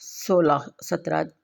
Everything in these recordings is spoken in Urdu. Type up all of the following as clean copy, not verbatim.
16-17।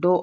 2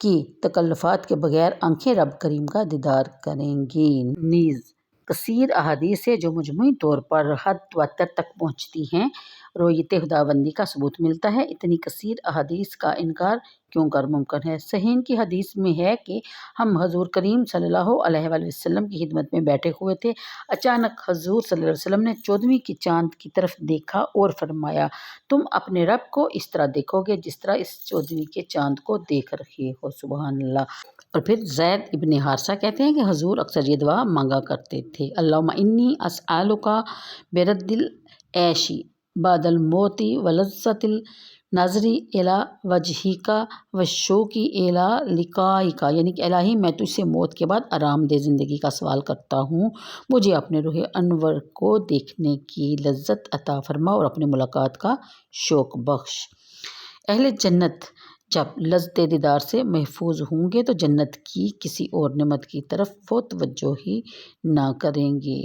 کی تکلفات کے بغیر آنکھیں رب کریم کا دیدار کریں گی۔ نیز کثیر احادیث ہے جو مجموعی طور پر حد تواتر تک پہنچتی ہیں، رویت خداوندی کا ثبوت ملتا ہے۔ اتنی کثیر احادیث کا انکار کیوں کر ممکن ہے؟ صحیحین کی حدیث میں ہے کہ ہم حضور کریم صلی اللہ علیہ وآلہ وسلم کی خدمت میں بیٹھے ہوئے تھے، اچانک حضور صلی اللہ علیہ وسلم نے 14ویں کی چاند کی طرف دیکھا اور فرمایا، تم اپنے رب کو اس طرح دیکھو گے جس طرح اس 14ویں کے چاند کو دیکھ رہے ہو۔ سبحان اللہ۔ اور پھر زید ابن حارثہ کہتے ہیں کہ حضور اکثر یہ دعا مانگا کرتے تھے، اللہم انی اسألک برد العیش بعد الموت ولذت النظر الی وجہک والشوق الی لقائک، یعنی کہ الہی میں تجھ سے موت کے بعد آرام دہ زندگی کا سوال کرتا ہوں، مجھے اپنے روح انور کو دیکھنے کی لذت عطا فرما اور اپنے ملاقات کا شوق بخش۔ اہل جنت جب لذت دیدار سے محفوظ ہوں گے تو جنت کی کسی اور نعمت کی طرف وہ توجہ ہی نہ کریں گے۔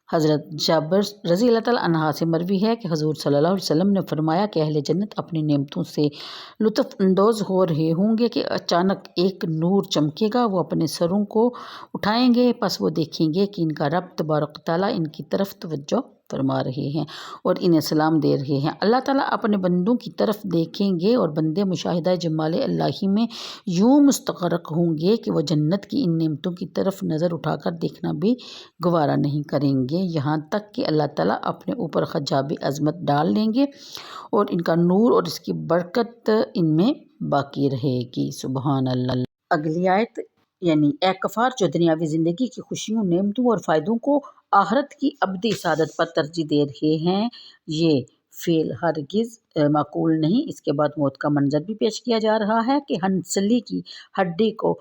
حضرت جابر رضی اللہ تعالیٰ عنہ سے مروی ہے کہ حضور صلی اللہ علیہ وسلم نے فرمایا کہ اہل جنت اپنی نعمتوں سے لطف اندوز ہو رہے ہوں گے کہ اچانک ایک نور چمکے گا، وہ اپنے سروں کو اٹھائیں گے، پس وہ دیکھیں گے کہ ان کا رب تبارک و تعالیٰ ان کی طرف توجہ فرما رہے ہیں اور انہیں سلام دے رہے ہیں۔ اللہ تعالیٰ اپنے بندوں کی طرف دیکھیں گے اور بندے مشاہدہ جمال الہی میں یوں مستغرق ہوں گے کہ وہ جنت کی ان نعمتوں کی طرف نظر اٹھا کر دیکھنا بھی گوارا نہیں کریں گے، یہاں تک کہ اللہ تعالیٰ اپنے اوپر حجاب عظمت ڈال لیں گے اور ان کا نور اور اس کی برکت ان میں باقی رہے گی۔ سبحان اللہ۔ اگلی آیت یعنی اے کفار جو دنیاوی زندگی کی خوشیوں، نعمتوں اور فائدوں کو آخرت کی ابدی سعادت پر ترجیح دے رہے ہیں، یہ فعل ہرگز معقول نہیں۔ اس کے بعد موت کا منظر بھی پیش کیا جا رہا ہے کہ ہنسلی کی ہڈی کو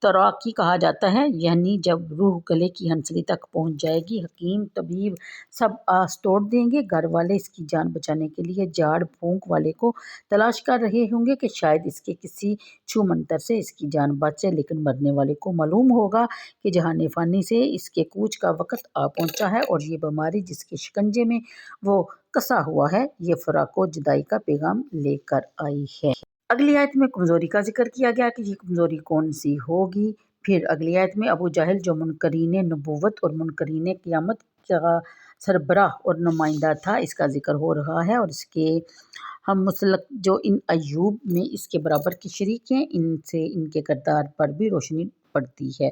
تراکی کہا جاتا ہے، یعنی جب روح گلے کی ہنسلی تک پہنچ جائے گی، حکیم طبیب سب آس توڑ دیں گے، گھر والے اس کی جان بچانے کے لیے جھاڑ پھونک والے کو تلاش کر رہے ہوں گے کہ شاید اس کے کسی چھو منتر سے اس کی جان بچے، لیکن مرنے والے کو معلوم ہوگا کہ جہان فانی سے اس کے کوچ کا وقت آ پہنچا ہے اور یہ بیماری جس کے شکنجے میں وہ کسا ہوا ہے، یہ فراق و جدائی کا پیغام لے کر آئی ہے۔ اگلی آیت میں کمزوری کا ذکر کیا گیا کہ یہ کمزوری کون سی ہوگی۔ پھر اگلی آیت میں ابو جہل جو منکرین نبوت اور منکرین قیامت کا سربراہ اور نمائندہ تھا، اس کا ذکر ہو رہا ہے اور اس کے ہم مسلک جو ان ایوب میں اس کے برابر کے شریک ہیں، ان سے ان کے کردار پر بھی روشنی پڑتی ہے۔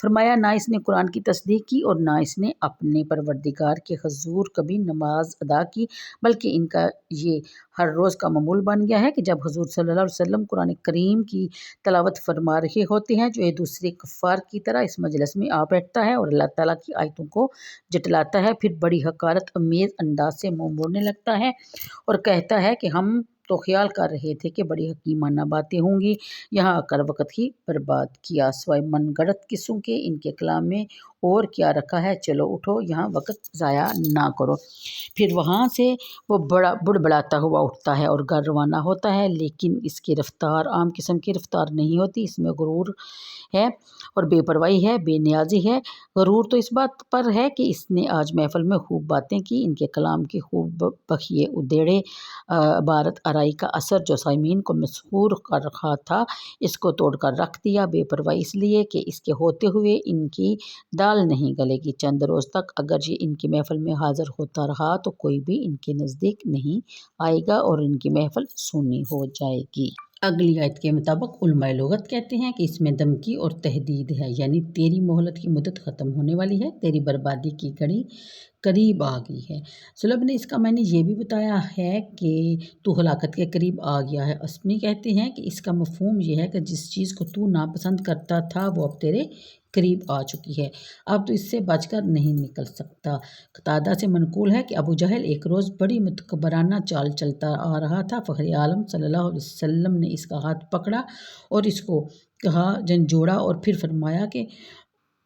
فرمایا نہ اس نے قرآن کی تصدیق کی اور نہ اس نے اپنے پروردگار کے حضور کبھی نماز ادا کی، بلکہ ان کا یہ ہر روز کا معمول بن گیا ہے کہ جب حضور صلی اللہ علیہ وسلم قرآن کریم کی تلاوت فرما رہے ہوتے ہیں جو ایک دوسرے کفار کی طرح اس مجلس میں آ بیٹھتا ہے اور اللہ تعالیٰ کی آیتوں کو جٹلاتا ہے، پھر بڑی حقارت امیز انداز سے منہ موڑنے لگتا ہے اور کہتا ہے کہ ہم تو خیال کر رہے تھے کہ بڑی حکیمانہ باتیں ہوں گی، یہاں آ کر وقت ہی برباد کیا، سوائے من گڑت قصوں کے ان کے کلام میں اور کیا رکھا ہے، چلو اٹھو یہاں وقت ضائع نہ کرو۔ پھر وہاں سے وہ بڑبڑاتا ہوا اٹھتا ہے اور گھر روانہ ہوتا ہے، لیکن اس کی رفتار عام قسم کی رفتار نہیں ہوتی، اس میں غرور ہے اور بے پرواہی ہے، بے نیازی ہے۔ غرور تو اس بات پر ہے کہ اس نے آج محفل میں خوب باتیں کی، ان کے کلام کی خوب بخیے ادھیڑے، عبارت آرائی کا اثر جو سامعین کو مسحور کر رکھا تھا اس کو توڑ کر رکھ دیا۔ بے پرواہی اس لیے کہ اس کے ہوتے ہوئے ان کی دال نہیں گلے گی، چند روز تک اگر یہ ان کی محفل میں حاضر ہوتا رہا تو کوئی بھی ان کے نزدیک نہیں آئے گا اور ان کی محفل سونی ہو جائے گی۔ اگلی آیت کے مطابق علماء لغت کہتے ہیں کہ اس میں دھمکی اور تہدید ہے، یعنی تیری مہلت کی مدت ختم ہونے والی ہے، تیری بربادی کی گھڑی قریب آ گئی ہے۔ سلب نے اس کا معنی یہ بھی بتایا ہے کہ تو ہلاکت کے قریب آ گیا ہے۔ اسمی کہتے ہیں کہ اس کا مفہوم یہ ہے کہ جس چیز کو تو ناپسند کرتا تھا وہ اب تیرے قریب آ چکی ہے، اب تو اس سے بچ کر نہیں نکل سکتا۔ قتادہ سے منقول ہے کہ ابو جہل ایک روز بڑی متکبرانہ چال چلتا آ رہا تھا، فخر عالم صلی اللہ علیہ وسلم نے اس کا ہاتھ پکڑا اور اس کو کہا جھنجھوڑا اور پھر فرمایا کہ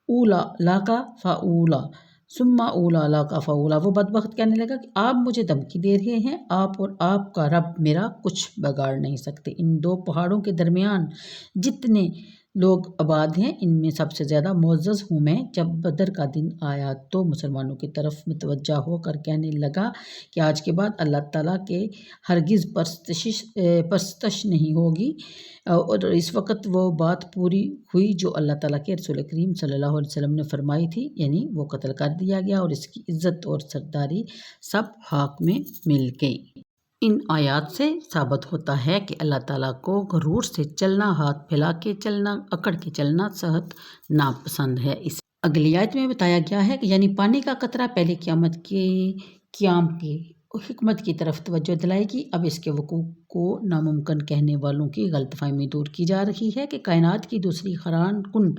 اولا لاکا فاولا ثم اولا لاکا فاولا۔ وہ بدبخت کہنے لگا کہ آپ مجھے دھمکی دے رہے ہیں، آپ اور آپ کا رب میرا کچھ بگاڑ نہیں سکتے۔ ان دو پہاڑوں کے درمیان جتنے لوگ آباد ہیں، ان میں سب سے زیادہ معزز ہوں میں۔ جب بدر کا دن آیا تو مسلمانوں کی طرف متوجہ ہو کر کہنے لگا کہ آج کے بعد اللہ تعالیٰ کے ہرگز پرستش نہیں ہوگی، اور اس وقت وہ بات پوری ہوئی جو اللہ تعالیٰ کے رسول کریم صلی اللہ علیہ وسلم نے فرمائی تھی، یعنی وہ قتل کر دیا گیا اور اس کی عزت اور سرداری سب خاک میں مل گئی۔ ان آیات سے ثابت ہوتا ہے کہ اللہ تعالیٰ کو غرور سے چلنا، ہاتھ پھیلا کے چلنا، اکڑ کے چلنا صحت ناپسند ہے۔ اس اگلی آیت میں بتایا گیا ہے کہ یعنی پانی کا قطرہ پہلے قیام کی حکمت کی طرف توجہ دلائے گی۔ اب اس کے وقوع کو ناممکن کہنے والوں کی غلط فہمی دور کی جا رہی ہے کہ کائنات کی دوسری حیران کن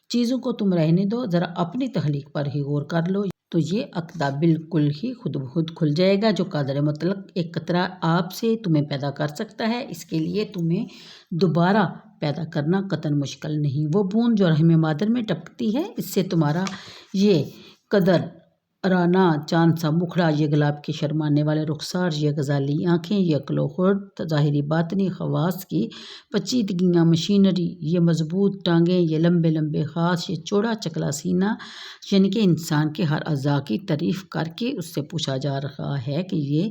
چیزوں کو تم رہنے دو، ذرا اپنی تخلیق پر ہی غور کر لو، تو یہ عقدہ بالکل ہی خود بخود کھل جائے گا۔ جو قادر مطلق ایک قطرہ آب سے تمہیں پیدا کر سکتا ہے، اس کے لیے تمہیں دوبارہ پیدا کرنا قطعاً مشکل نہیں۔ وہ بوند جو رحم مادر میں ٹپکتی ہے، اس سے تمہارا یہ قدر ارانہ چاند سا مکھڑا، یہ گلاب کے شرمانے والے رخسار، یہ غزالی آنکھیں، یہ عقل و خرد، ظاہری باطنی خواص کی پیچیدگیاں، مشینری، یہ مضبوط ٹانگیں، یہ لمبے لمبے ہاتھ، یہ چوڑا چکلا سینہ، یعنی کہ انسان کے ہر اعضاء کی تعریف کر کے اس سے پوچھا جا رہا ہے کہ یہ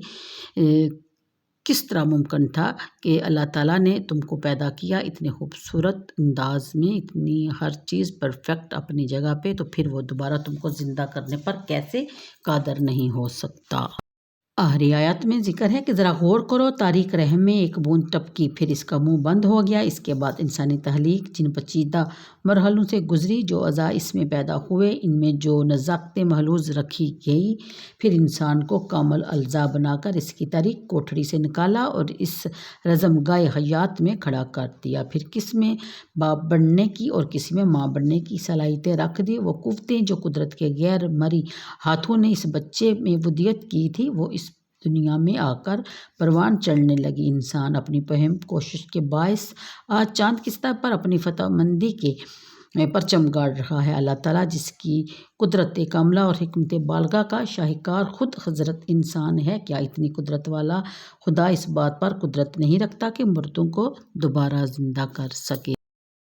کس طرح ممکن تھا کہ اللہ تعالیٰ نے تم کو پیدا کیا اتنے خوبصورت انداز میں، اتنی ہر چیز پرفیکٹ اپنی جگہ پہ، تو پھر وہ دوبارہ تم کو زندہ کرنے پر کیسے قادر نہیں ہو سکتا۔ آخری آیات میں ذکر ہے کہ ذرا غور کرو، تاریک رحم میں ایک بوند ٹپکی، پھر اس کا منہ بند ہو گیا۔ اس کے بعد انسانی تخلیق جن پیچیدہ مرحلوں سے گزری، جو اعضاء اس میں پیدا ہوئے، ان میں جو نزاکتیں محفوظ رکھی گئی، پھر انسان کو کامل اعضاء بنا کر اس کی تاریک کوٹھری سے نکالا اور اس رزمگاہ حیات میں کھڑا کر دیا، پھر کس میں باپ بننے کی اور کسی میں ماں بننے کی صلاحیتیں رکھ دی۔ وہ قوتیں جو قدرت کے غیر مرئی ہاتھوں نے اس بچے میں ودیت کی تھی، وہ اس دنیا میں آ کر پروان چڑھنے لگی۔ انسان اپنی مہم کوشش کے باعث آج چاند کی سطح پر اپنی فتح مندی کے پرچم گاڑ رہا ہے۔ اللہ تعالیٰ جس کی قدرت کاملہ اور حکمت بالغہ کا شاہکار خود حضرت انسان ہے، کیا اتنی قدرت والا خدا اس بات پر قدرت نہیں رکھتا کہ مردوں کو دوبارہ زندہ کر سکے؟